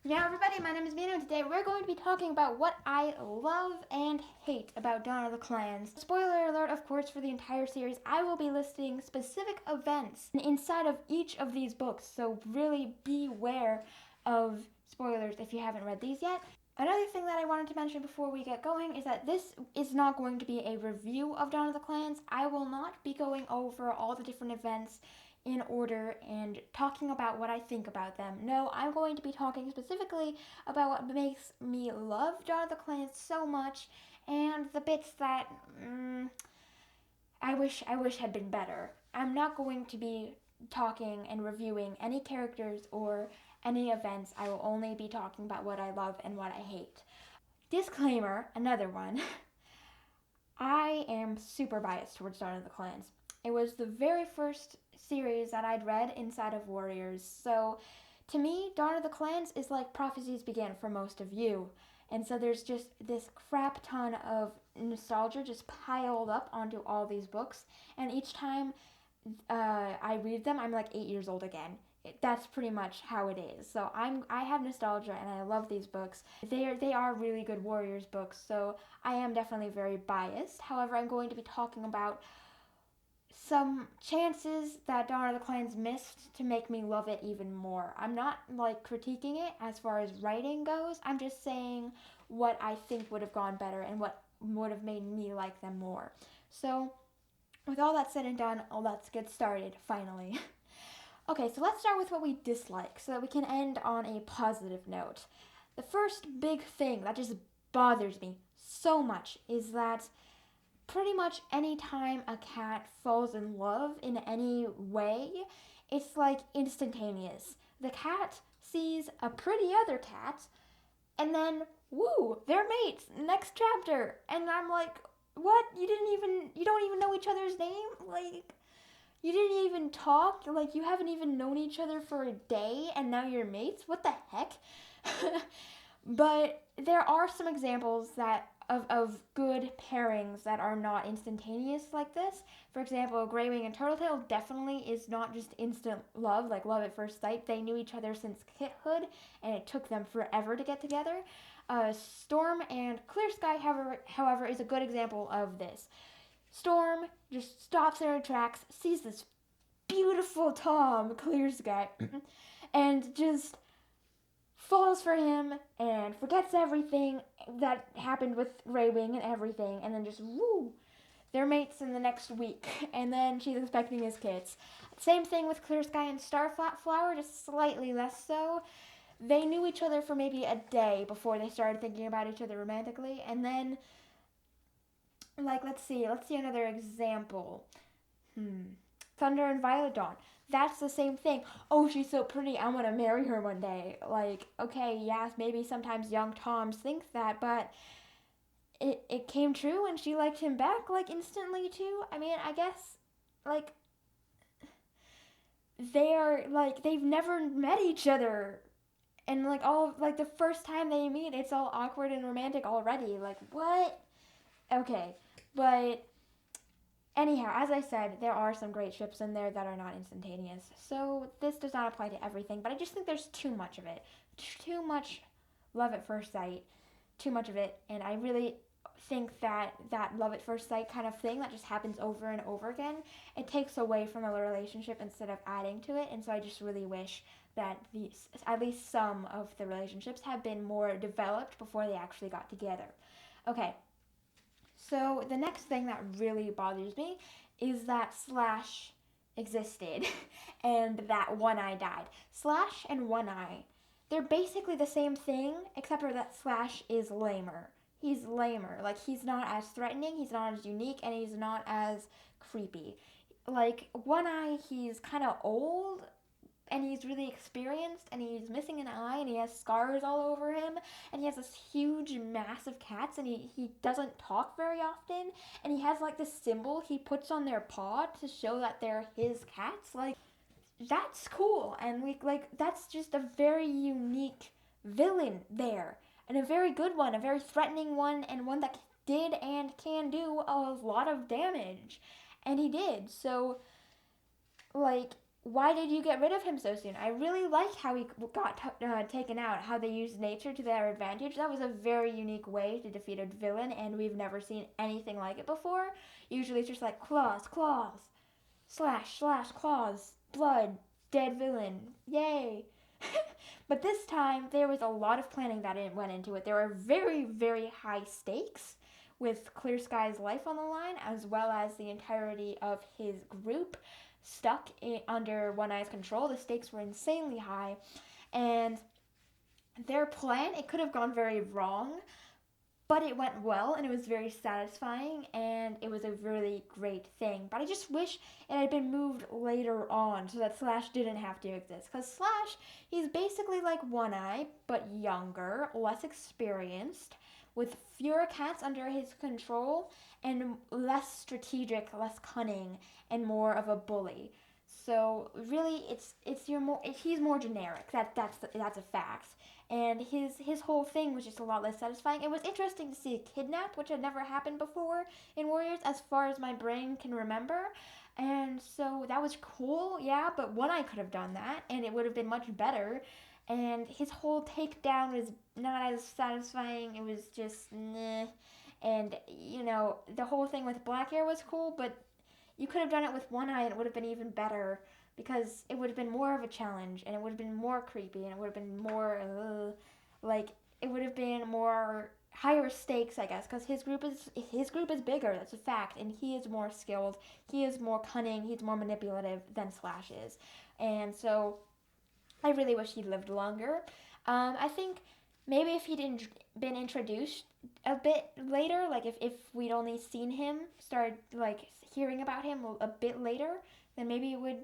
Yeah, everybody, my name is Minou, and today we're going to be talking about what I love and hate about Dawn of the Clans. Spoiler alert, of course, for the entire series, I will be listing specific events inside of each of these books, so really beware of spoilers if you haven't read these yet. Another thing that I wanted to mention before we get going is that this is not going to be a review of Dawn of the Clans. I will not be going over all the different events in order and talking about what I think about them. No, I'm going to be talking specifically about what makes me love Dawn of the Clans so much and the bits that I wish had been better. I'm not going to be talking and reviewing any characters or any events. I will only be talking about what I love and what I hate. Disclaimer, another one. I am super biased towards Dawn of the Clans. It was the very first series that I'd read inside of Warriors. So to me, Dawn of the Clans is like Prophecies Begin for most of you. And so there's just this crap ton of nostalgia just piled up onto all these books. And each time I read them, I'm like 8 years old again. That's pretty much how it is. So I have nostalgia and I love these books. They are really good Warriors books. So I am definitely very biased. However, I'm going to be talking about some chances that Dawn of the Clans missed to make me love it even more. I'm not like critiquing it as far as writing goes. I'm just saying what I think would have gone better and what would have made me like them more. So, with all that said and done, let's get started finally. Okay, so let's start with what we dislike so that we can end on a positive note. The first big thing that just bothers me so much is that pretty much any time a cat falls in love in any way, it's like instantaneous. The cat sees a pretty other cat, and then, woo, they're mates, next chapter. And I'm like, what? You don't even know each other's name? Like, you didn't even talk? Like, you haven't even known each other for a day, and now you're mates? What the heck? But there are some examples of good pairings that are not instantaneous like this. For example, Greywing and Turtletail definitely is not just instant love, like love at first sight. They knew each other since kithood, and it took them forever to get together. Storm and Clear Sky, however, is a good example of this. Storm just stops in her tracks, sees this beautiful Tom, Clear Sky, and just falls for him and forgets everything that happened with Greywing and everything, and then just woo, they're mates in the next week, and then she's expecting his kids. Same thing with Clear Sky and Starflower, just slightly less so. They knew each other for maybe a day before they started thinking about each other romantically, and then, like, let's see another example. Thunder and Violet Dawn. That's the same thing. Oh, she's so pretty. I'm gonna marry her one day. Like, okay, yes, maybe sometimes young Toms think that, but it came true and she liked him back, like, instantly, too. I mean, I guess, like, they've never met each other. And, like, the first time they meet, it's all awkward and romantic already. Like, what? Okay, but anyhow, as I said, there are some great ships in there that are not instantaneous. So this does not apply to everything, but I just think there's too much of it. Too much love at first sight. Too much of it. And I really think that love at first sight kind of thing that just happens over and over again, it takes away from a relationship instead of adding to it. And so I just really wish that at least some of the relationships have been more developed before they actually got together. Okay, so the next thing that really bothers me is that Slash existed and that One Eye died. Slash and One Eye, they're basically the same thing, except for that Slash is lamer. He's lamer. Like, he's not as threatening, he's not as unique, and he's not as creepy. Like, One Eye, he's kind of old, and he's really experienced, and he's missing an eye, and he has scars all over him, and he has this huge mass of cats, and he doesn't talk very often, and he has like this symbol he puts on their paw to show that they're his cats. Like, that's cool, and that's just a very unique villain there, and a very good one, a very threatening one, and one that did and can do a lot of damage, and he did. So, like, why did you get rid of him so soon? I really like how he got taken out, how they used nature to their advantage. That was a very unique way to defeat a villain, and we've never seen anything like it before. Usually it's just like claws, claws, slash, slash, claws, blood, dead villain, yay. But this time there was a lot of planning that went into it. There were very, very high stakes with Clear Sky's life on the line, as well as the entirety of his group stuck under One Eye's control. The stakes were insanely high, and their plan, it could have gone very wrong, but it went well, and it was very satisfying, and it was a really great thing. But I just wish it had been moved later on so that Slash didn't have to exist. Because Slash, he's basically like One Eye, but younger, less experienced, with fewer cats under his control, and less strategic, less cunning, and more of a bully. So really, he's more generic. That's a fact. And his whole thing was just a lot less satisfying. It was interesting to see a kidnap, which had never happened before in Warriors, as far as my brain can remember. And so that was cool, yeah. But One Eye could have done that, and it would have been much better. And his whole takedown was not as satisfying. It was just meh. And the whole thing with Black Hair was cool, but you could have done it with One Eye, and it would have been even better because it would have been more of a challenge, and it would have been more creepy, and it would have been more it would have been more higher stakes, I guess, because his group is bigger. That's a fact, and he is more skilled. He is more cunning. He's more manipulative than Slash is, and so I really wish he'd lived longer. I think maybe if he'd been introduced a bit later, like if we'd only seen him, started like hearing about him a bit later, then maybe it would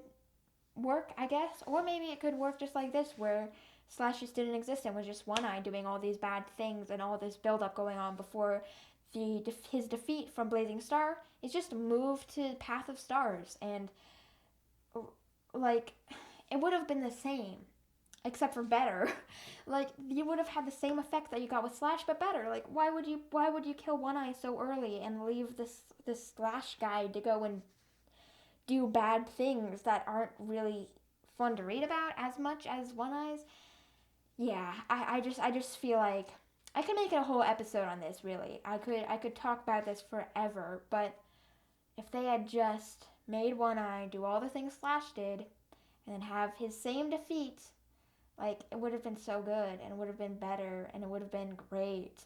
work, I guess. Or maybe it could work just like this, where Slash just didn't exist and was just One Eye doing all these bad things and all this buildup going on before his defeat from Blazing Star is just moved to Path of Stars, and like it would have been the same except for better. Like you would have had the same effect that you got with Slash, but better. Like why would you kill One Eye so early and leave this Slash guy to go and do bad things that aren't really fun to read about as much as One Eye's? Yeah, I just feel like I could make a whole episode on this. Really, I could talk about this forever. But if they had just made One Eye do all the things Slash did, and then have his same defeat, like it would have been so good, and it would have been better, and it would have been great.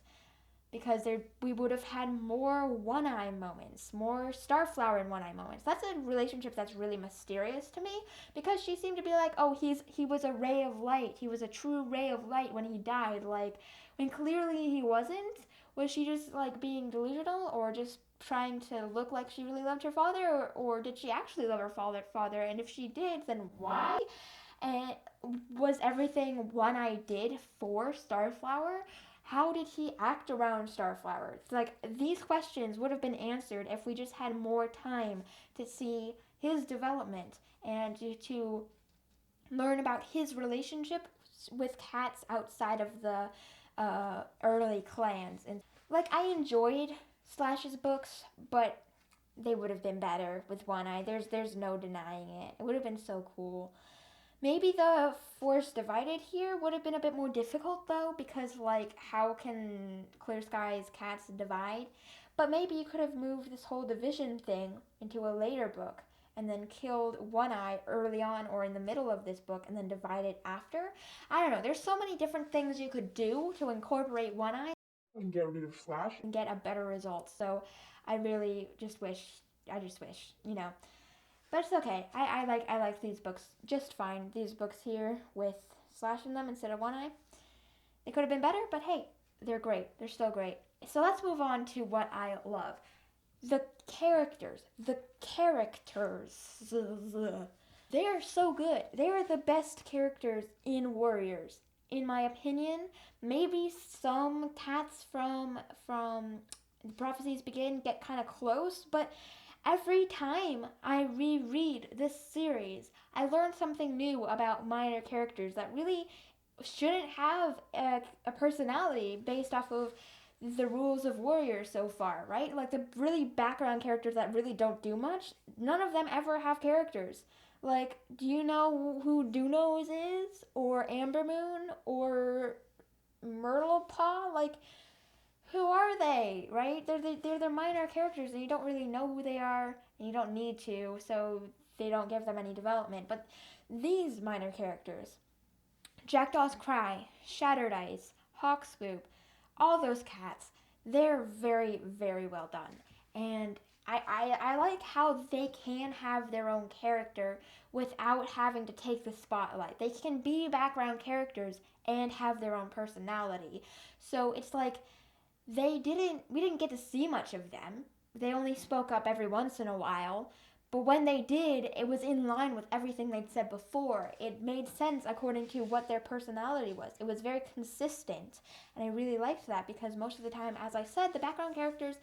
Because we would have had more One Eye moments, more Starflower and One Eye moments. That's a relationship that's really mysterious to me, because she seemed to be like, oh, he was a ray of light. He was a true ray of light when he died. Like, when clearly he wasn't. Was she just like being delusional, or just trying to look like she really loved her father, or did she actually love her father? And if she did, then why? And was everything One Eye did for Starflower? How did he act around Starflower? Like, these questions would have been answered if we just had more time to see his development and to learn about his relationship with cats outside of the early clans. And like, I enjoyed Slash's books, but they would have been better with One Eye. There's no denying it. It would have been so cool. Maybe the Force Divided here would have been a bit more difficult, though, because, like, how can Clear Sky's cats divide? But maybe you could have moved this whole division thing into a later book, and then killed One Eye early on or in the middle of this book, and then divide it after. I don't know. There's so many different things you could do to incorporate One Eye and get rid of Slash and get a better result. So I really just wish, But it's okay. I like these books just fine. These books here with Slash in them instead of One Eye. They could have been better, but hey, they're great. They're still great. So let's move on to what I love. The characters. The characters. They are so good. They are the best characters in Warriors, in my opinion. Maybe some cats from Prophecies Begin get kind of close, but every time I reread this series, I learn something new about minor characters that really shouldn't have a personality based off of the rules of Warriors so far, right? Like the really background characters that really don't do much, none of them ever have characters. Like, do you know who Dunos is? Or Amber Moon? Or Myrtle Paw? Like, who are they, right? They're minor characters, and you don't really know who they are, and you don't need to, so they don't give them any development. But these minor characters, Jackdaw's Cry, Shattered Ice, Hawk Swoop, all those cats, they're very, very well done. And I like how they can have their own character without having to take the spotlight. They can be background characters and have their own personality. So it's like we didn't get to see much of them. They only spoke up every once in a while. But when they did, it was in line with everything they'd said before. It made sense according to what their personality was. It was very consistent. And I really liked that because most of the time, as I said, the background characters,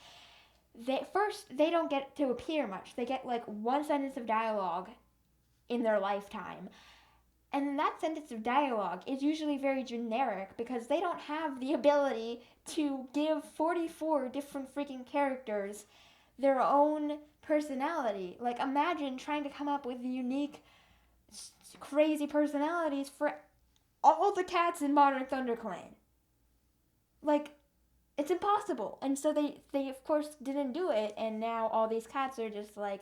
they don't get to appear much. They get like one sentence of dialogue in their lifetime. And that sentence of dialogue is usually very generic because they don't have the ability to give 44 different freaking characters their own personality. Like, imagine trying to come up with unique, crazy personalities for all the cats in Modern ThunderClan. Like, it's impossible. And so they of course didn't do it, and now all these cats are just like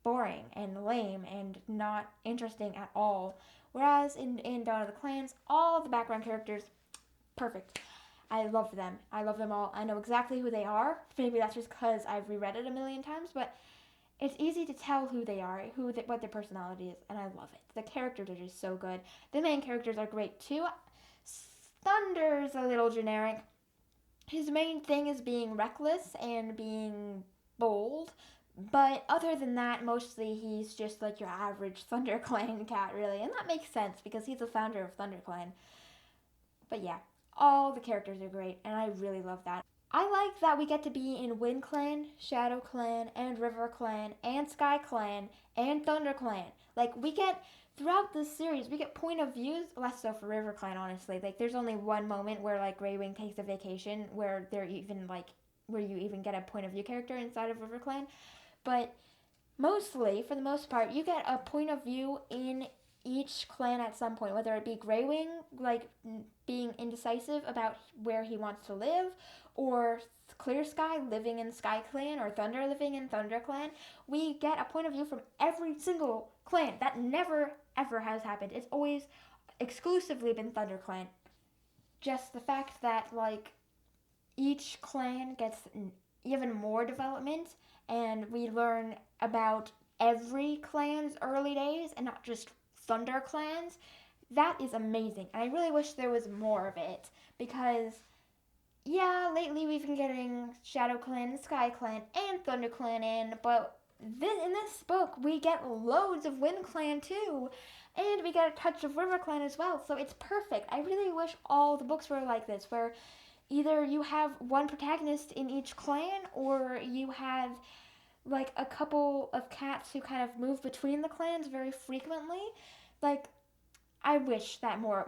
boring and lame and not interesting at all. Whereas in Dawn of the Clans, all the background characters, perfect. I love them. I love them all. I know exactly who they are. Maybe that's just because I've reread it a million times, but it's easy to tell who they are, what their personality is, and I love it. The characters are just so good. The main characters are great too. Thunder's a little generic. His main thing is being reckless and being bold, but other than that, mostly he's just like your average ThunderClan cat, really, and that makes sense because he's the founder of ThunderClan. But yeah, all the characters are great, and I really love that. I like that we get to be in Wind Clan, Shadow Clan, and River Clan, and Sky Clan, and Thunder Clan. Like, we get, throughout this series, we get point of views, less so for River Clan, honestly. Like, there's only one moment where, like, Greywing takes a vacation where they're even, like, where you even get a point of view character inside of River Clan. But mostly, for the most part, you get a point of view in each clan at some point, whether it be Greywing, like being indecisive about where he wants to live, or Clear Sky living in Sky Clan, or Thunder living in Thunder Clan. We get a point of view from every single clan. That never, ever has happened. It's always exclusively been Thunder Clan. Just the fact that, like, each clan gets even more development, and we learn about every clan's early days and not just Thunder clans. That is amazing, and I really wish there was more of it because, yeah, lately we've been getting Shadow Clan, Sky Clan, and Thunder Clan in, but in this book we get loads of Wind Clan too, and we get a touch of River Clan as well. So it's perfect. I really wish all the books were like this, where either you have one protagonist in each clan, or you have like a couple of cats who kind of move between the clans very frequently. Like, I wish that more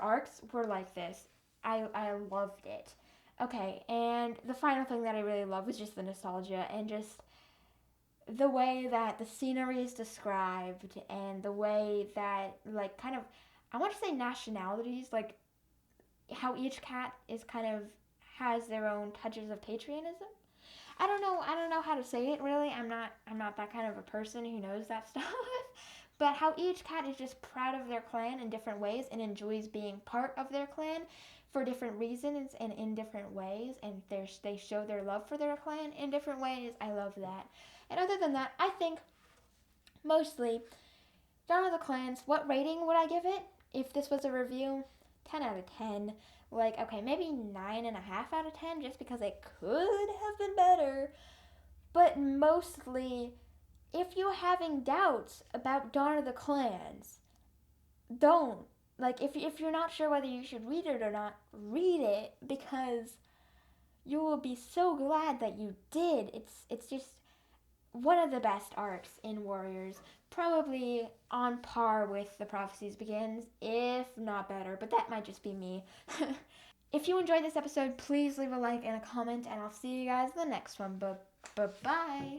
arcs were like this. I loved it. Okay, and the final thing that I really love was just the nostalgia and just the way that the scenery is described, and the way that, like, kind of, I want to say nationalities, like how each cat is kind of has their own touches of patriotism. I don't know how to say it really. I'm not that kind of a person who knows that stuff. But how each cat is just proud of their clan in different ways and enjoys being part of their clan for different reasons and in different ways, and they show their love for their clan in different ways. I love that. And other than that, I think mostly Dawn of the Clans, what rating would I give it if this was a review? 10 out of 10. Like, okay, maybe 9.5 out of 10, just because it could have been better. But mostly, if you're having doubts about Dawn of the Clans, don't. Like, if you're not sure whether you should read it or not, read it, because you will be so glad that you did. It's just one of the best arcs in Warriors, probably on par with the Prophecies Begins, if not better, but that might just be me. If you enjoyed this episode, please leave a like and a comment, and I'll see you guys in the next one. Bye-bye.